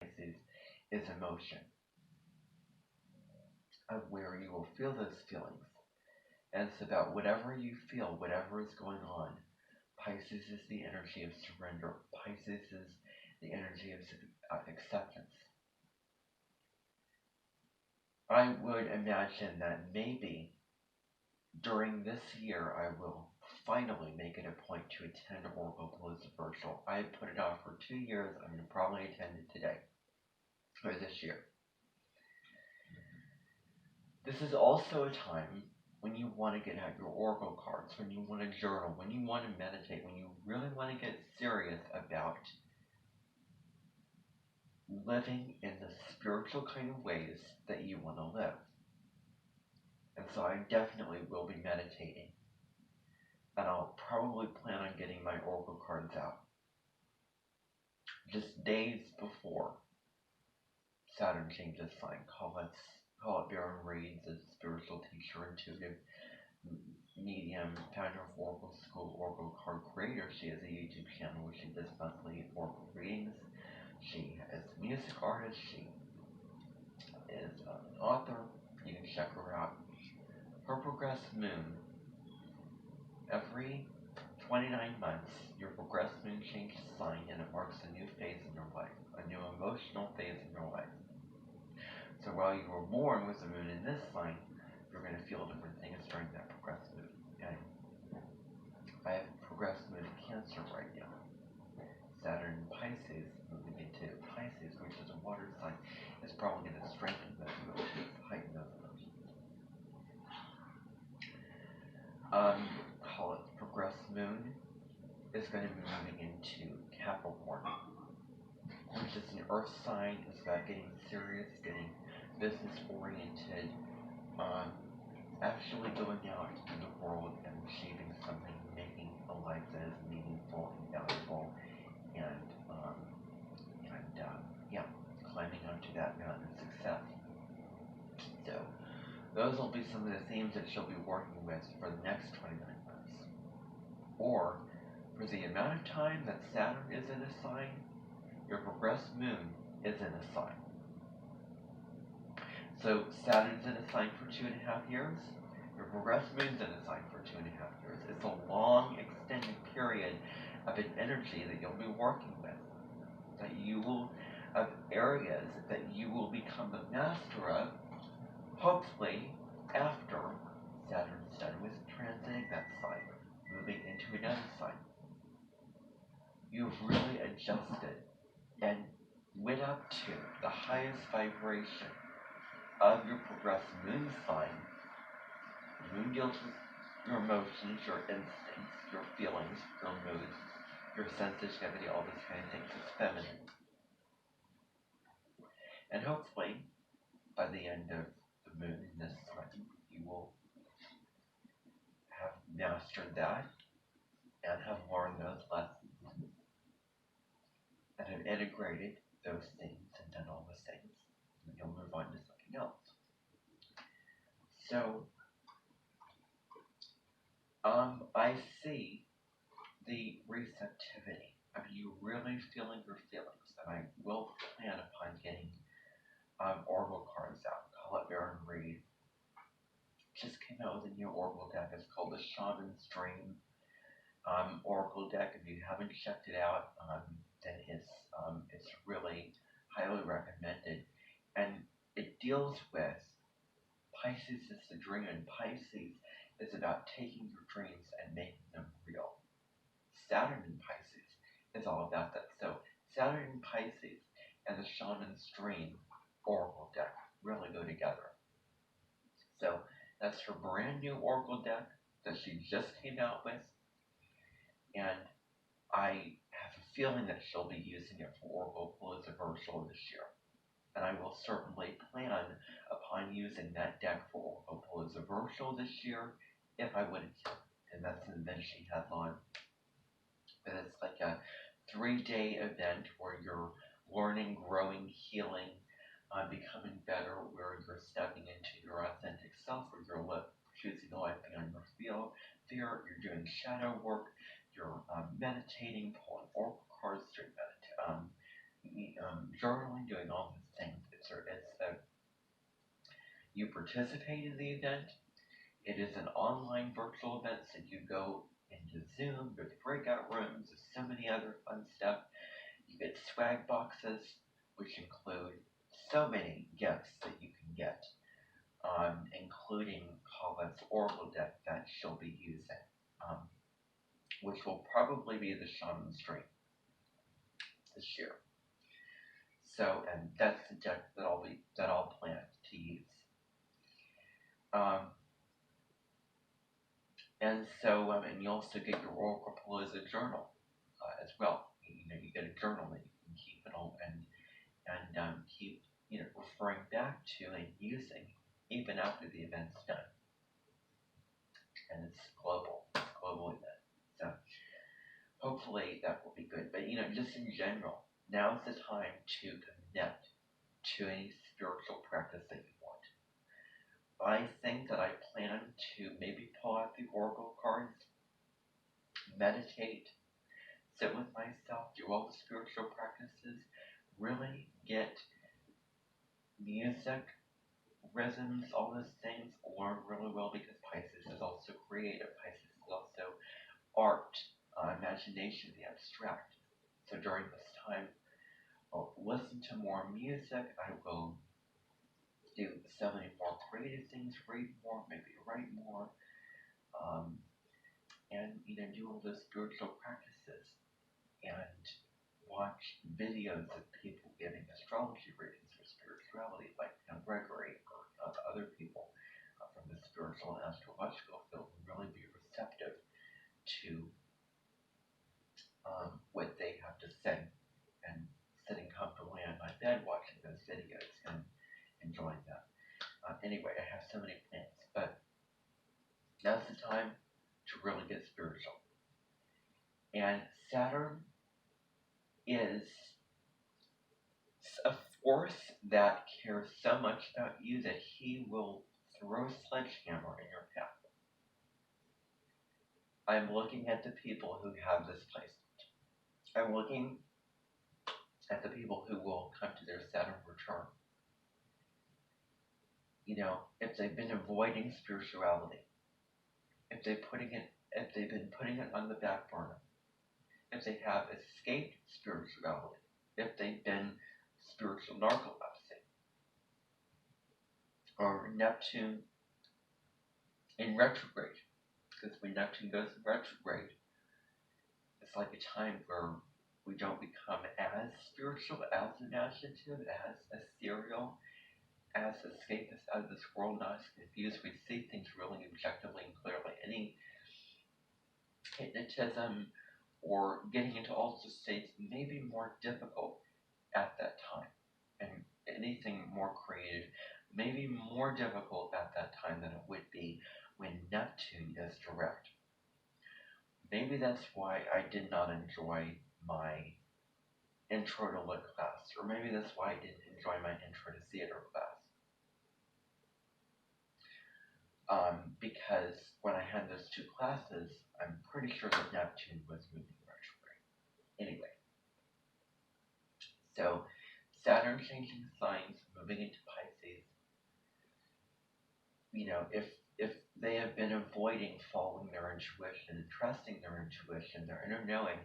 is emotion, of where you will feel those feelings. And it's about whatever you feel, whatever is going on. Pisces is the energy of surrender. Pisces is the energy of acceptance. I would imagine that maybe during this year I will finally make it a point to attend Oracle Palooza Virtual. I put it off for 2 years. I'm going to probably attend it today, or this year. This is also a time when you want to get out your oracle cards, when you want to journal, when you want to meditate, when you really want to get serious about living in the spiritual kind of ways that you want to live. And so I definitely will be meditating. And I'll probably plan on getting my oracle cards out just days before Saturn changes sign. Call it Baron Reed's a spiritual teacher, intuitive medium, founder of Oracle School, Oracle Card Creator. She has a YouTube channel where she does monthly Oracle readings. She is a music artist. She is an author. You can check her out. Her progressed moon, every 29 months, your progressed moon changes sign and it marks a new phase in your life, a new emotional phase in your life. So while you were born with the moon in this sign, you're going to feel different things during that progressed moon. And I have progressed moon in Cancer right now. Saturn in Pisces moving into Pisces, which is a water sign, is probably going to strengthen those emotions, heighten those emotions. Call it progressed moon is going to be moving into Capricorn, which is an earth sign. It's about getting serious, getting business oriented, actually going out in the world and achieving something, making a life that is meaningful and valuable, and yeah, climbing onto that mountain of success. So those will be some of the themes that she'll be working with for the next 29 months. Or for the amount of time that Saturn is in a sign, your progressed moon is in a sign. So Saturn's in a sign for 2.5 years. Your progressed moon's in a sign for 2.5 years. It's a long, extended period of an energy that you'll be working with, that you will, of areas that you will become the master of, hopefully after Saturn's done with transiting that sign, moving into another sign. You've really adjusted and went up to the highest vibration of your progressed moon sign. The moon deals with your emotions, your instincts, your feelings, your moods, your sensitivity, all these kind of things. It's feminine. And hopefully, by the end of the moon in this sign, you will have mastered that and have learned those lessons and have integrated those things and done all those things. And you'll move on to something else. So, I see the receptivity of you really feeling your feelings, and I will plan upon getting oracle cards out. Call it Baron Reed. Just came out with a new oracle deck. It's called the Shaman's Dream oracle deck. If you haven't checked it out, then it's really highly recommended, and it deals with Pisces is the dream, and Pisces is about taking your dreams and making them real. Saturn in Pisces is all about that. So Saturn in Pisces and the Shaman's Dream oracle deck really go together. So that's her brand new oracle deck that she just came out with, and I have a feeling that she'll be using it for Oracle Palooza Virtual this year. And I will certainly plan upon using that deck for Oracle Palooza Virtual this year if I would attend. And that's an event she has on. And it's like a 3-day event where you're learning, growing, healing, becoming better, where you're stepping into your authentic self, where you're choosing a life beyond your fear, you're doing shadow work, you're meditating, pulling oracle cards, journaling, doing all these things. You participate in the event. It is an online virtual event, so you go into Zoom, there's breakout rooms, there's so many other fun stuff. You get swag boxes, which include so many gifts that you can get, including Colin's Oracle deck that she'll be using, um, which will probably be the Shaman Stream this year. So, and that's the deck that I'll plan to use. Um, and you also get your Oracle Pull as a journal as well. You get a journal that you can keep it all and keep referring back to and using even after the event's done. And it's global event. So hopefully that will be good. But just in general, now's the time to connect to any spiritual practice that you want. I think that I plan to maybe pull out the Oracle cards, meditate, sit with myself, do all the spiritual practices, really get music, rhythms, all those things learned really well, because Pisces is also creative. Pisces is also art, imagination, the abstract. So during this time, I'll listen to more music. I will do so many more creative things, read more, maybe write more, and do all those spiritual practices and watch videos of people giving astrology readings for spirituality, like Gregory or other people from the spiritual and astrological field, and really be receptive to what they have to say, and sitting comfortably on my bed watching those videos and enjoying them. Anyway, I have so many plans, but now's the time to really get spiritual. And Saturn is a force that cares so much about you that he will throw a sledgehammer in your path. I'm looking at the people who have this placement. I'm looking at the people who will come to their Saturn return. If they've been avoiding spirituality, if they've been putting it on the back burner, if they have escaped spirituality, if they've been spiritual narcolepsy, or Neptune in retrograde, because when Neptune goes in retrograde, it's like a time where we don't become as spiritual, as imaginative, as ethereal, as escapist out of this world, not as confused. We see things really objectively and clearly. Any hypnotism or getting into altered states may be more difficult at that time, and anything more creative may be more difficult at that time than it would be when Neptune is direct. Maybe that's why I did not enjoy my intro to lit class, or maybe that's why I didn't enjoy my intro to theater class. Because when I had those two classes, I'm pretty sure that Neptune was moving retrograde. Anyway, so Saturn changing signs, moving into Pisces. If they have been avoiding following their intuition and trusting their intuition, their inner knowing,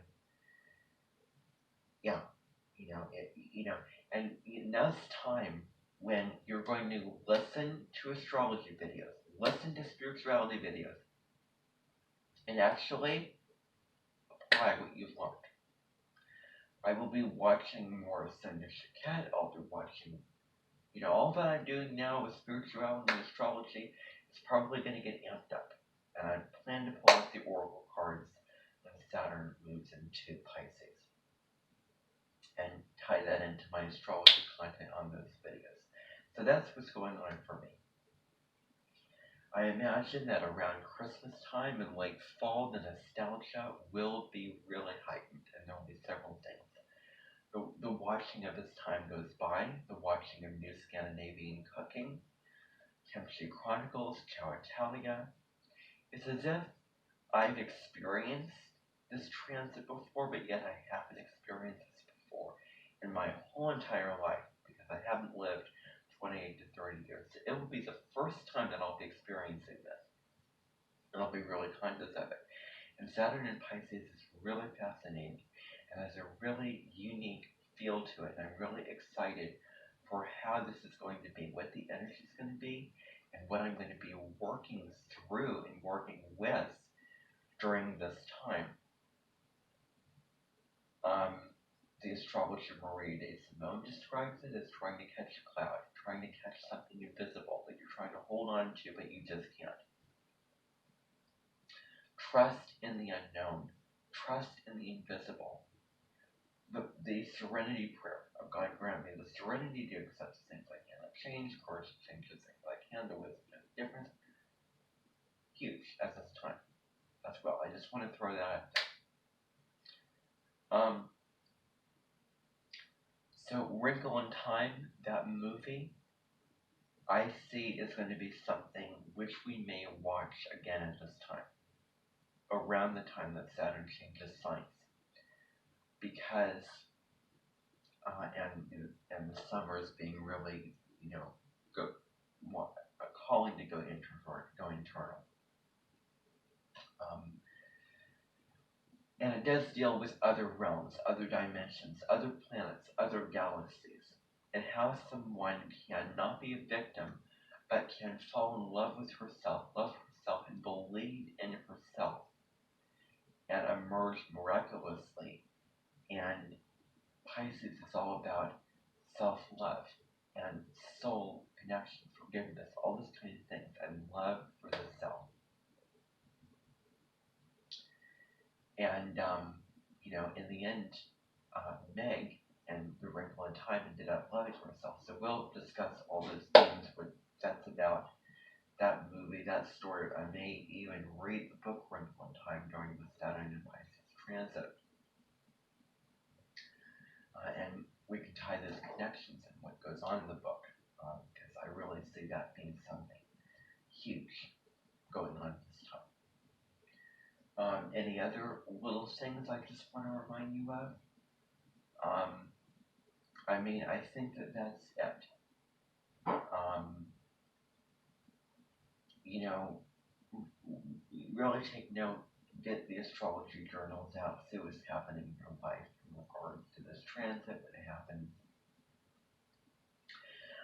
and now's time when you're going to listen to astrology videos, listen to spirituality videos, and actually apply what you've learned. I will be watching more of Sonia Chiquette. I'll be watching, all that I'm doing now with spirituality and astrology is probably going to get amped up. And I plan to pull out the Oracle cards when Saturn moves into Pisces, and tie that into my astrology content on those videos. So that's what's going on for me. I imagine that around Christmas time and late fall, the nostalgia will be really heightened, and there will be several things. The watching of this time goes by, the watching of New Scandinavian Cooking, Kimchi Chronicles, Ciao Italia. It's as if I've experienced this transit before, but yet I haven't experienced this before. in my whole entire life, because I haven't lived 28 to 30 years. It will be the first time that I'll be experiencing this, and I'll be really conscious of it. And Saturn in Pisces is really fascinating and has a really unique feel to it. And I'm really excited for how this is going to be, what the energy is going to be, and what I'm going to be working through and working with during this time. The astrologer Marie de Simone describes it as trying to catch a cloud, trying to catch something invisible that you're trying to hold on to, but you just can't. Trust in the unknown. Trust in the invisible. The serenity prayer of God grant me the serenity to accept the things I cannot change, courage to change the things I can, the wisdom to the difference. Huge at this time as well. I just want to throw that out there. So Wrinkle in Time, that movie, I see is going to be something which we may watch again at this time, around the time that Saturn changes signs, because and the summers being really, go a calling to go introvert, go internal. And it does deal with other realms, other dimensions, other planets, other galaxies, and how someone can not be a victim, but can fall in love herself, and believe in herself, and emerge miraculously. And Pisces is all about self-love and soul connection, forgiveness, all those kind of things, and love for the self. And, in the end, Meg and The Wrinkle in Time ended up loving herself. So we'll discuss all those things, what that's about, that movie, that story. I may even read the book Wrinkle in Time during the Saturn and Pisces transit. And we can tie those connections and what goes on in the book, because I really see that being something huge going on this time. Any other little things I just want to remind you of? I think that's it. Really take note, get the astrology journals out, see what's happening in your life in regards to this transit that happened.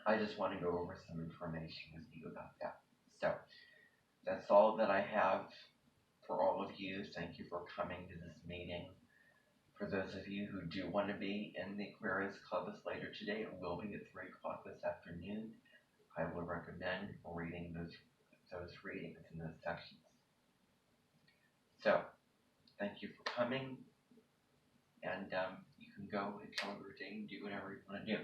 I just want to go over some information with you about that. So, that's all that I have for all of you. Thank you for coming to this meeting. For those of you who do want to be in the Aquarius Club later today, it will be at 3 o'clock this afternoon. I would recommend reading those readings in those sections. So, thank you for coming, and you can go and enjoy your day and do whatever you want to do.